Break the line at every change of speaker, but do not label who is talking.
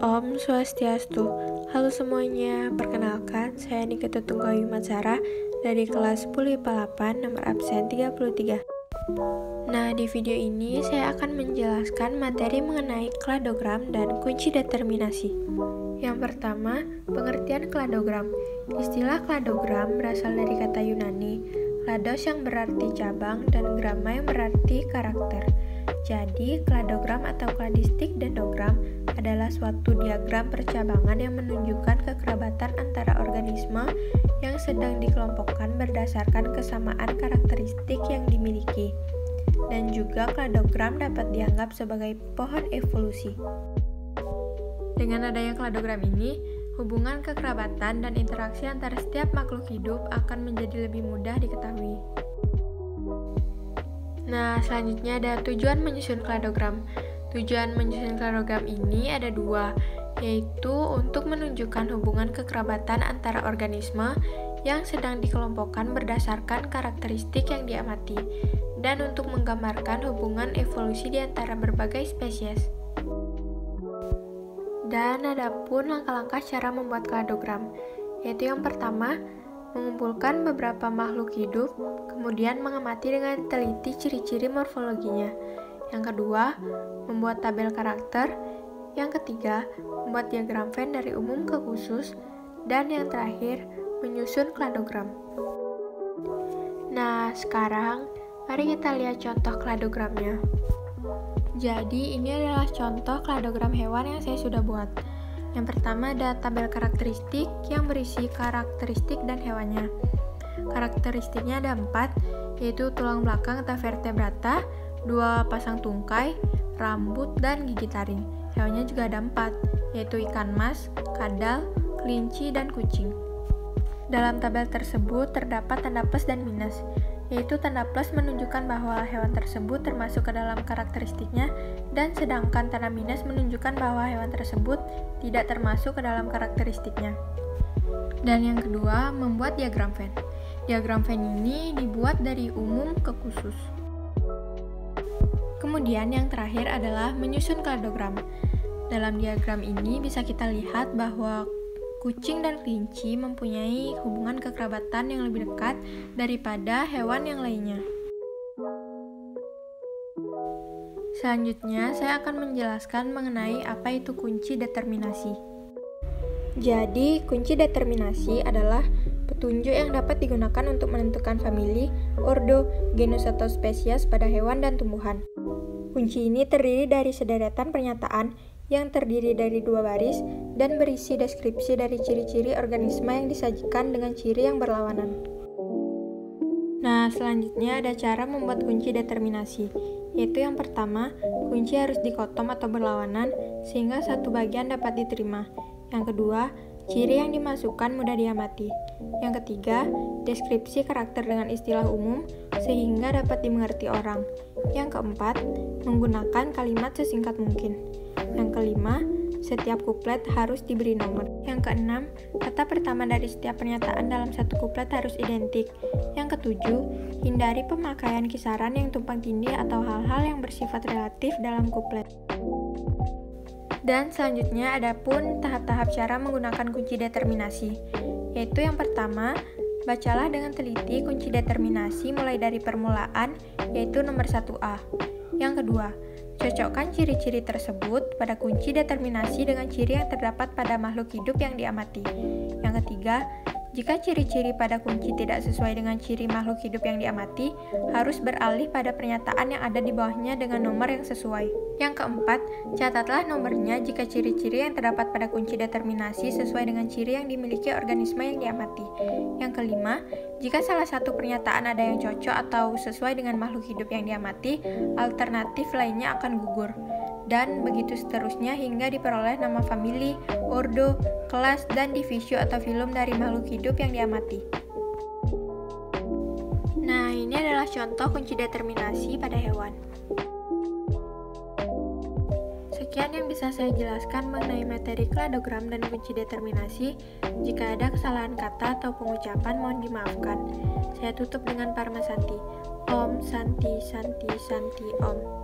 Om Swastiastu. Halo semuanya, perkenalkan saya Nikita Tunggawi Matsara dari kelas 10 IPA 8 nomor absen 33. Nah, di video ini saya akan menjelaskan materi mengenai kladogram dan kunci determinasi. Yang pertama, pengertian kladogram. Istilah kladogram berasal dari kata Yunani, klados yang berarti cabang dan grama yang berarti karakter. Jadi, kladogram atau kladistik dendrogram adalah suatu diagram percabangan yang menunjukkan kekerabatan antara organisme yang sedang dikelompokkan berdasarkan kesamaan karakteristik yang dimiliki. Dan juga kladogram dapat dianggap sebagai pohon evolusi. Dengan adanya kladogram ini, hubungan kekerabatan dan interaksi antara setiap makhluk hidup akan menjadi lebih mudah diketahui. Nah, selanjutnya ada tujuan menyusun kladogram. Tujuan menyusun kladogram ini ada dua, yaitu untuk menunjukkan hubungan kekerabatan antara organisme yang sedang dikelompokkan berdasarkan karakteristik yang diamati, dan untuk menggambarkan hubungan evolusi di antara berbagai spesies. Dan ada pun langkah-langkah cara membuat kladogram, yaitu yang pertama, mengumpulkan beberapa makhluk hidup, kemudian mengamati dengan teliti ciri-ciri morfologinya. Yang kedua, membuat tabel karakter. Yang ketiga, membuat diagram Venn dari umum ke khusus. Dan yang terakhir, menyusun kladogram. Nah, sekarang mari kita lihat contoh kladogramnya. Jadi, ini adalah contoh kladogram hewan yang saya sudah buat. Yang pertama ada tabel karakteristik yang berisi karakteristik dan hewannya. Karakteristiknya ada 4, yaitu tulang belakang atau vertebrata, 2 pasang tungkai, rambut, dan gigi taring. Hewannya juga ada 4, yaitu ikan mas, kadal, kelinci, dan kucing. Dalam tabel tersebut terdapat tanda plus dan minus, yaitu tanda plus menunjukkan bahwa hewan tersebut termasuk ke dalam karakteristiknya, dan sedangkan tanda minus menunjukkan bahwa hewan tersebut tidak termasuk ke dalam karakteristiknya. Dan yang kedua, membuat diagram Venn. Diagram Venn ini dibuat dari umum ke khusus. Kemudian yang terakhir adalah menyusun kladogram. Dalam diagram ini bisa kita lihat bahwa kucing dan kelinci mempunyai hubungan kekerabatan yang lebih dekat daripada hewan yang lainnya. Selanjutnya, saya akan menjelaskan mengenai apa itu kunci determinasi. Jadi, kunci determinasi adalah petunjuk yang dapat digunakan untuk menentukan famili, ordo, genus atau spesies pada hewan dan tumbuhan. Kunci ini terdiri dari sederetan pernyataan yang terdiri dari 2 baris dan berisi deskripsi dari ciri-ciri organisme yang disajikan dengan ciri yang berlawanan. Nah, selanjutnya ada cara membuat kunci determinasi, yaitu yang pertama, kunci harus dikotom atau berlawanan sehingga satu bagian dapat diterima. Yang kedua, ciri yang dimasukkan mudah diamati. Yang ketiga, deskripsi karakter dengan istilah umum sehingga dapat dimengerti orang. Yang keempat, menggunakan kalimat sesingkat mungkin. Yang kelima, setiap kuplet harus diberi nomor. Yang keenam, kata pertama dari setiap pernyataan dalam satu kuplet harus identik. Yang ketujuh, hindari pemakaian kisaran yang tumpang tindih atau hal-hal yang bersifat relatif dalam kuplet. Dan selanjutnya ada pun tahap-tahap cara menggunakan kunci determinasi, yaitu yang pertama, bacalah dengan teliti kunci determinasi mulai dari permulaan, yaitu nomor 1A. Yang kedua, cocokkan ciri-ciri tersebut pada kunci determinasi dengan ciri yang terdapat pada makhluk hidup yang diamati. Yang ketiga, jika ciri-ciri pada kunci tidak sesuai dengan ciri makhluk hidup yang diamati, harus beralih pada pernyataan yang ada di bawahnya dengan nomor yang sesuai. Yang keempat, catatlah nomornya jika ciri-ciri yang terdapat pada kunci determinasi sesuai dengan ciri yang dimiliki organisme yang diamati. Yang kelima, jika salah satu pernyataan ada yang cocok atau sesuai dengan makhluk hidup yang diamati, alternatif lainnya akan gugur. Dan begitu seterusnya hingga diperoleh nama famili, ordo, kelas, dan divisio atau filum dari makhluk hidup yang diamati. Nah, ini adalah contoh kunci determinasi pada hewan. Sekian yang bisa saya jelaskan mengenai materi kladogram dan kunci determinasi. Jika ada kesalahan kata atau pengucapan, mohon dimaafkan. Saya tutup dengan Parma Santi. Om Santi Santi Santi Om.